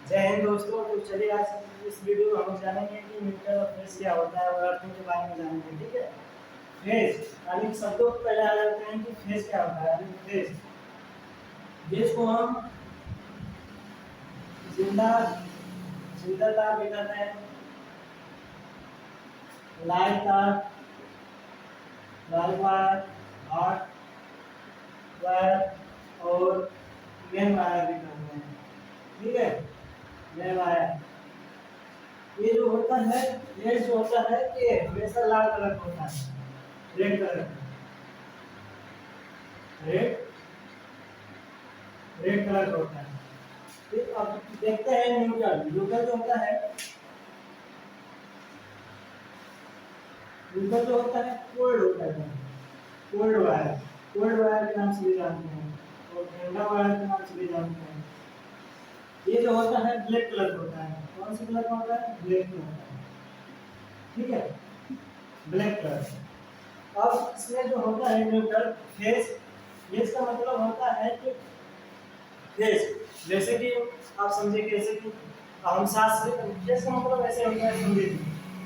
जय हिंद दोस्तों। तो चलिए आज इस वीडियो में हम जानेंगे कि न्यूट्रल और फेज क्या होता है और अर्थिंग के बारे में जानेंगे। ठीक है। फेज यानी शब्दों को पहले आ जाते हैं कि फेज क्या होता है। यानी फेज फेज को हम जिंदा जिंदा तार भी कहते हैं, लाइव तार, लाइव वायर, हॉट वायर और मेन वायर भी कहते हैं। ठीक है। मेन वायर ये जो होता है, ये जो होता है कि हमेशा लाल कलर का होता है, रेड कलर का, रेड रेड कलर का होता है। फिर अब देखते हैं न्यूट्रल। न्यूट्रल जो होता है, न्यूट्रल जो होता है कोल्ड होता है। कोल्ड वायर, कोल्ड वायर के नाम से भी जानते हैं और ठंडा वायर के नाम से भी जानते हैं। ये जो होता है ब्लैक कलर का होता है। कौन सी कलर का होता है? ब्लैक कलर का। ठीक है, ब्लैक कलर। अब इसमें जो होता है न्यूट्रल फेज, फेज का मतलब होता है कि फेज जैसे कि आप समझे कैसे कि हम सांस फेज का मतलब ऐसे होता है, समझे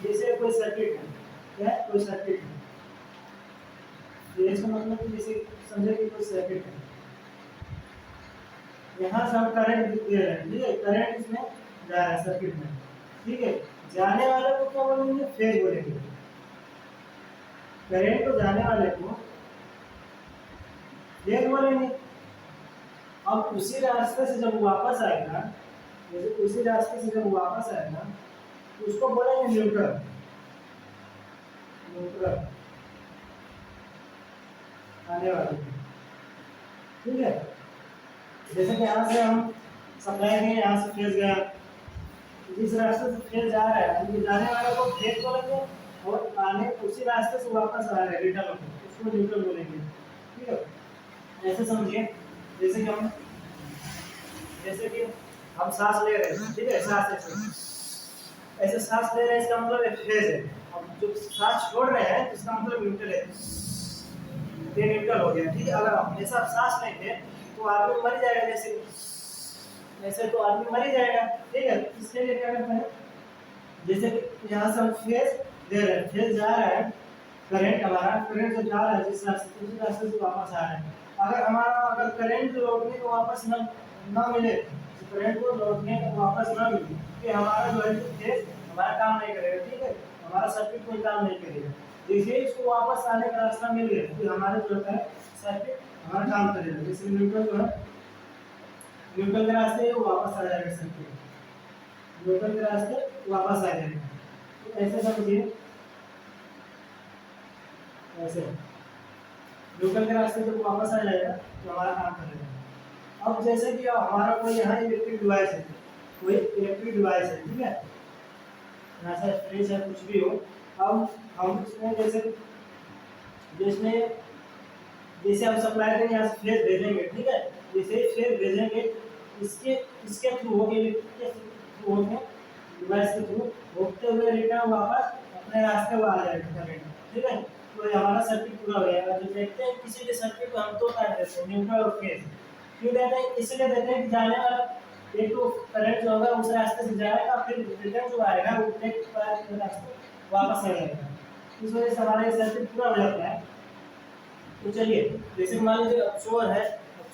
जैसे कोई सर्किट है, क्या कोई सर्किट है। फेज का मतलब कि जैसे समझे कि कोई सर्किट है, यहाँ से हम करंट दे रहे हैं। ठीक है, करंट इसमें जा रहा है सर्किट में। ठीक है, जाने वाले को क्या बोलेंगे? फेज बोलेंगे। करंट को जाने वाले को फेज बोलेंगे। अब उसी रास्ते से जब वापस आएगा, जैसे उसी रास्ते से जब वापस आएगा तो उसको बोलेंगे न्यूट्रल। न्यूट्रल आने वाले। ठीक है, जैसे कि यहाँ से हम सप्लाई गए, यहाँ से फेज गया, जिस रास्ते से फेज जा रहा है यानी जाने वाले को फेज बोलेंगे और आने उसी रास्ते से वापस आ रहा है रिटर्न को, उसको न्यूट्रल बोलेंगे। ठीक है, ऐसे समझिए जैसे कि हम सांस ले रहे हैं। ठीक है, सांस ऐसे सांस ले रहे हैं, इसका मतलब फेज है। अब जो सांस छोड़ रहे हैं इसका मतलब न्यूट्रल है, ये न्यूट्रल हो गया। ठीक है, अगर हमेशा सांस लेंगे तो आदमी मर जाएगा, जैसे तो आदमी मर ही जाएगा। ठीक है, इसके लिए क्या करते हैं, जैसे कि यहाँ से हम फेज दे रहे हैं, फेज जा रहा है, करंट हमारा करंट जब जा रहा है जिस रास्ते से, उसी रास्ते से वापस आ रहा है। अगर करंट लौटने को वापस ना मिले, करंट को लौटने को वापस ना मिले तो हमारा जो है फेज हमारा काम नहीं करेगा। ठीक है, हमारा सर्किट कोई काम नहीं करेगा। जैसे इसको वापस आने का रास्ता मिल गया तो हमारे जो है सर्किट हमारा काम करेगा। जैसे न्यूट्रल जो है, न्यूट्रल के रास्ते वो वापस आ जाएगा, सर्किट न्यूट्रल के रास्ते वापस आ जाएगा। तो ऐसे समझिए, ऐसे न्यूट्रल के रास्ते जब वापस आ जाएगा तो हमारा काम करेगा। अब जैसे कि हमारा कोई यहाँ इलेक्ट्रिक डिवाइस है, कोई इलेक्ट्रिक डिवाइस है। ठीक है, यहाँ से फ्रिज है, कुछ भी हो। अब हम इसमें जैसे हम सप्लाई करेंगे, यहाँ से फ्रिज भेजेंगे। ठीक है, जैसे ही फ्रिज भेजेंगे इसके थ्रू होके, इलेक्ट्रिक के थ्रू होके, डिवाइस के थ्रू होते हुए रिटर्न वापस अपने रास्ते में आ जाएगा करंट। ठीक है, तो ये हमारा सर्किट पूरा हो जाएगा। जो देखते हैं किसी भी सर्किट को हम दो टाइप देते हैं, न्यूट्रल और फेज। क्यों देते हैं? इसलिए देते हैं कि जाने वाला एक तो करंट जो होगा उस रास्ते से जाएगा, फिर रिटर्न जो आएगा वो ब्रेक के रास्ते वापस आ जाएगा। इस वजह से हमारा ये सर्किट पूरा हो जाता है। तो चलिए, जैसे मान लीजिए चोर है,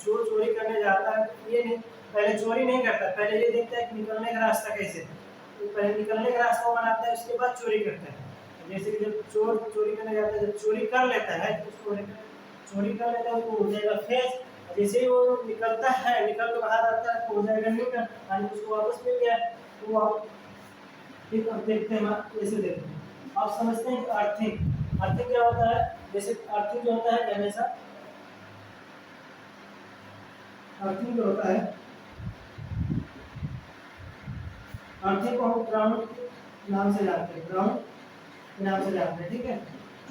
चोर चोरी करने जाता है तो ये नहीं, पहले चोरी नहीं करता, पहले ये देखता है कि निकलने का रास्ता कैसे है। तो पहले निकलने का रास्ता बनाता है, उसके बाद चोरी करता है। जैसे कि जब चोर चोरी करने जाता है, जब चोरी कर लेता है तो उसको चोरी कर लेता है तो हो जाएगा फेज। जैसे ही वो निकलता है, निकल के बाहर आता है तो हो जाएगा न्यूट्रल, यानी उसको वापस मिल गया। तो आप ठीक अब देखते हैं, कैसे देखते हैं आप समझते हैं कि अर्थिंग, अर्थिंग क्या होता है। जैसे अर्थिंग जो होता है, हमेशा अर्थिंग जो होता है, अर्थिंग को हम ग्राउंड के नाम से जानते हैं, ग्राउंड के नाम से जानते हैं। ठीक है,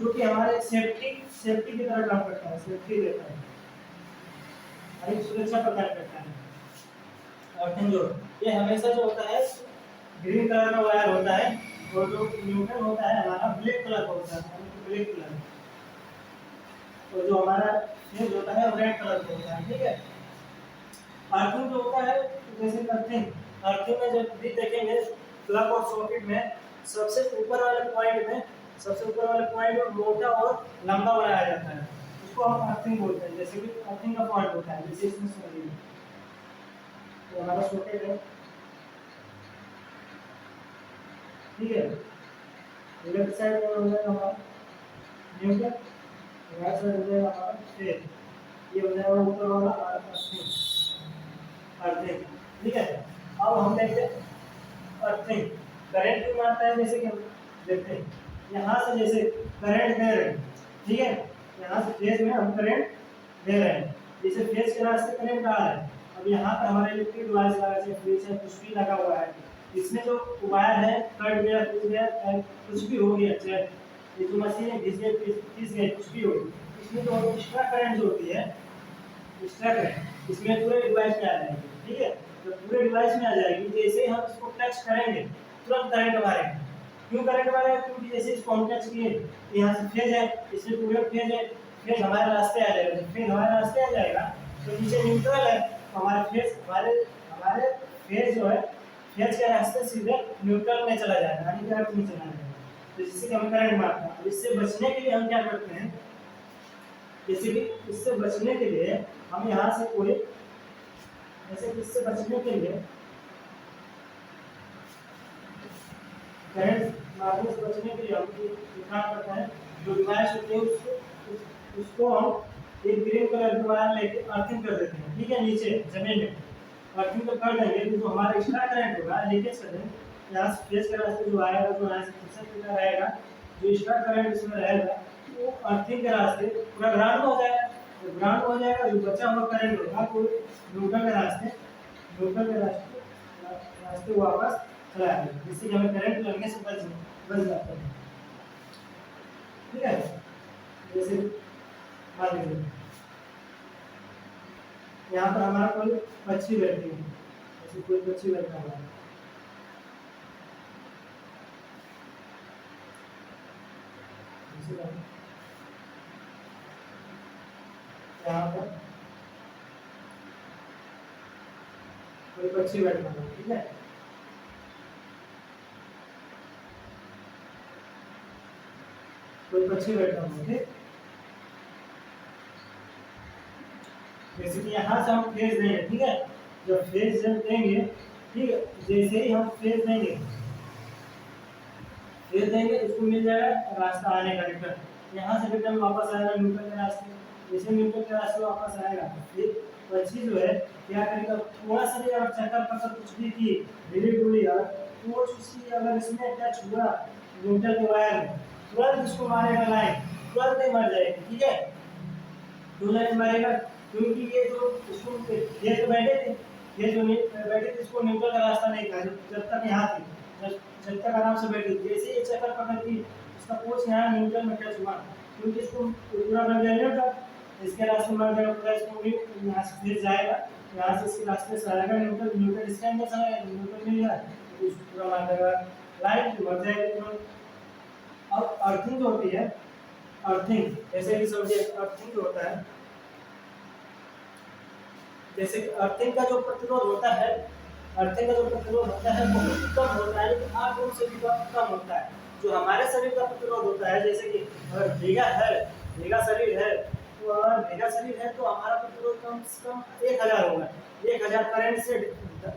जो कि हमारे सेफ्टी की तरह काम करता है, सेफ्टी देता है, हमारी सुरक्षा प्रदान करता है। अर्थिंग जो ये हमेशा जो होता है ग्रीन कलर का वायर होता है, और जो न्यूट्रल होता है हमारा ब्लैक कलर का होता है, ब्लैक कलर, और जो हमारा फेज होता है रेड कलर का होता है। ठीक है, अर्थिंग जो होता है, जैसे अर्थिंग, अर्थिंग में जब भी देखेंगे प्लग और सॉकेट में सबसे ऊपर वाले पॉइंट में मोटा और लंबा बनाया जाता है, उसको हम अर्थिंग बोलते हैं। जैसे कि अर्थिंग का पॉइंट होता है, जैसे इसमें समझिए तो हमारा सॉकेट है, ठीक है, लेफ्ट साइड में हो जाएगा हमारा न्यूट्रल, राइट साइड हो जाएगा हमारा फेज, ये हो जाएगा ऊपर वाला अर्थिंग, अर्थिंग, ठीक है। अब हम देखते हैं अर्थिंग करंट भी मारता है, जैसे कि हम देखते हैं यहाँ से जैसे करंट दे रहे हैं, ठीक है, यहाँ से फेज में हम करंट दे रहे हैं, जैसे फेज के रास्ते करंट आ रहा है। अब यहाँ पर हमारा इलेक्ट्रिक डिवाइस लगा है, फ्रिज है, कुछ भी लगा हुआ है, इसमें जो वायर है कट गया, टूट गया, कुछ भी हो गया, चाहे ये जो मशीन है घिस गई, कुछ भी हो गया, इसमें जो एक्स्ट्रा करंट जो होती है, एक्स्ट्रा करंट इसमें पूरे डिवाइस में आ जाएगी, ठीक है। जब पूरे डिवाइस में आ जाएगी, जैसे ही हम इसको टच करेंगे तुरंत करंट मारेगा। क्यों करंट मारेगा? क्योंकि जैसे इसको हम टच किए, यहाँ से फेज है, इसमें पूरे फेज है, फेज हमारे रास्ते आ जाएगा, फेज हमारे रास्ते आ जाएगा तो नीचे न्यूट्रल है, हमारे फेज हमारे फेज जो है, फेज के रास्ते सीधे न्यूट्रल में चला जाएगा, यानी कि अर्थ में चला जाएगा, तो जिससे कि हम करंट मारते हैं। इससे बचने के लिए हम क्या करते हैं, जैसे कि इससे बचने के लिए हम यहाँ से पूरे ऐसे, इससे बचने के लिए करंट मारने से बचने के लिए हम क्या करते हैं, जो डिवाइस होती है उसको हम एक ग्रीन कलर का वायर लेके अर्थिंग कर देते हैं, ठीक है, नीचे जमीन में अर्थिंग तो कर देंगे, तो जो हमारा एक्स्ट्रा करंट होगा लीकेज कर देंगे, यहाँ से फेज के रास्ते जो आएगा, जो यहाँ से खिसक रहेगा, जो एक्स्ट्रा करंट इसमें रहेगा वो अर्थिंग के रास्ते पूरा ग्राउंड हो जाएगा, तो ग्राउंड हो जाएगा, जो बचा हुआ करंट होगा वो न्यूट्रल के रास्ते वापस चला जाएगा, जिससे हमें करंट लगने से बच जाता है, ठीक है। जैसे मान लीजिए यहाँ पर हमारा कोई पक्षी बैठी है, जैसे कोई पक्षी बैठा हुआ है, यहाँ पर कोई पक्षी बैठा हुआ है, ठीक है, कोई पक्षी बैठा हुआ है, ठीक, जैसे कि यहाँ से हम फेज देंगे, ठीक है, जब फेज देंगे, ठीक है, जैसे ही हम फेज देंगे इसको मिल जाएगा रास्ता आने का रिटर्न, यहाँ से रिटर्न वापस आएगा न्यूट्रल के रास्ते, जैसे न्यूट्रल के रास्ते वापस आएगा, फिर पक्षी जो है क्या करेगा, थोड़ा सा भी अगर चक्कर पकड़ कुछ भी की ढीली ढूली, तो उसकी अगर इसमें टच हुआ न्यूट्रल के वायर में, तुरंत इसको मारेगा लाइन, तुरंत ही मर जाएगी, ठीक है, क्यों लाइन मारेगा, क्योंकि ये जो इसको ये जो बैठे थे, ये जो बैठे थे, इसको न्यूट्रल का रास्ता नहीं था जब तक यहाँ थी, जब तक आराम से बैठी, जैसे ये चक्कर पकड़ की इसका पूछ यहाँ न्यूट्रल में टच हुआ, क्योंकि इसको पूरा कर दिया न्यूट्रल, इसके रास्ते में मर पूरा, इसको भी यहाँ से फिर जाएगा, यहाँ से इसके रास्ते से आएगा न्यूट्रल इसके अंदर चला गया, न्यूट्रल मिल गया तो इसको पूरा मार देगा लाइन, मर जाएगा। अब अर्थिंग जो होती है, अर्थिंग जैसे कि समझिए अर्थिंग जो होता है, जैसे कि अर्थिंग का जो प्रतिरोध होता है, अर्थिंग का जो प्रतिरोध होता है बहुत कम होता है, लेकिन 8 ओम से भी कम होता है। जो हमारे शरीर का प्रतिरोध होता है, जैसे कि अगर भीगा शरीर है तो अगर भीगा शरीर है तो हमारा प्रतिरोध कम से कम 1000 होगा, 1000 करंट से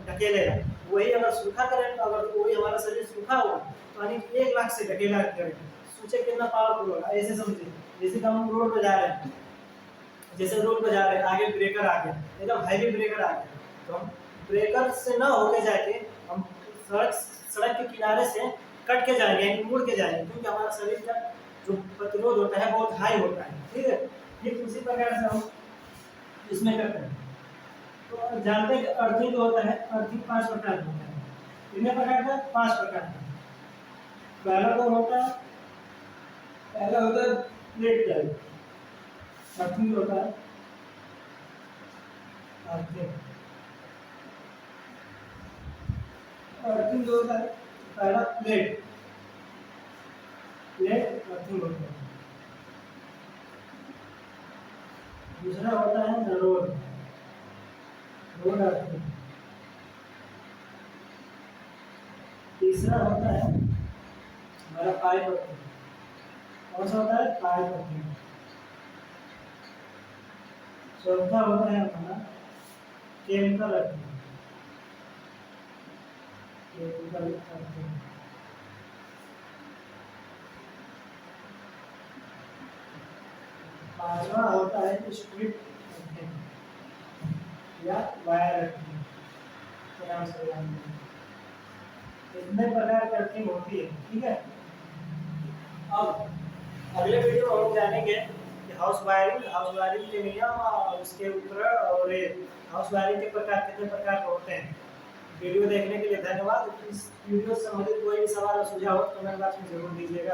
ढकेलेगा। वही अगर सूखा करंट, अगर वही हमारा शरीर सूखा होगा तो यानी 1 लाख से ढकेला करंट, सोचे कितना पावरफुल होगा। ऐसे समझिए जैसे कि हम रोड पर जा रहे हैं, आगे ब्रेकर आ गया, एकदम हैवी ब्रेकर आ गया, तो हम ब्रेकर से ना होके जाके हम सड़क के किनारे से कट के जाएंगे, यानी मुड़ के जाएंगे, क्योंकि हमारा शरीर का जो प्रतिरोध होता है बहुत हाई होता है, ठीक है। ठीक उसी प्रकार से हम इसमें करते हैं। तो जानते हैं कि अर्थिंग जो होता है, अर्थिंग 5 प्रकार का होता है। कितने प्रकार का? 5 प्रकार का। पहला तो होता है प्लेट टाइप अर्थिंग होता है, अर्थिंग जो होता है पहला प्लेट अर्थिंग होता है। दूसरा होता है रोड अर्थिंग, तीसरा होता है हमारा पाइप वर्किंग। कौन सा होता है? Pipe working. चौथा होता है हमारा केमिकल वर्किंग। Chemical working. पांचवा होता है स्ट्रिप वर्किंग या वायर वर्किंग। इतने प्रकार की अर्थिंग होती है, ठीक है। अब अगले वीडियो में हम जानेंगे कि हाउस वायरिंग के नियम और उसके उपकरण और हाउस वायरिंग के प्रकार कितने प्रकार के होते हैं। वीडियो देखने के लिए धन्यवाद। इस वीडियो से संबंधित कोई भी सवाल और सुझाव हो तो कमेंट बॉक्स में जरूर दीजिएगा।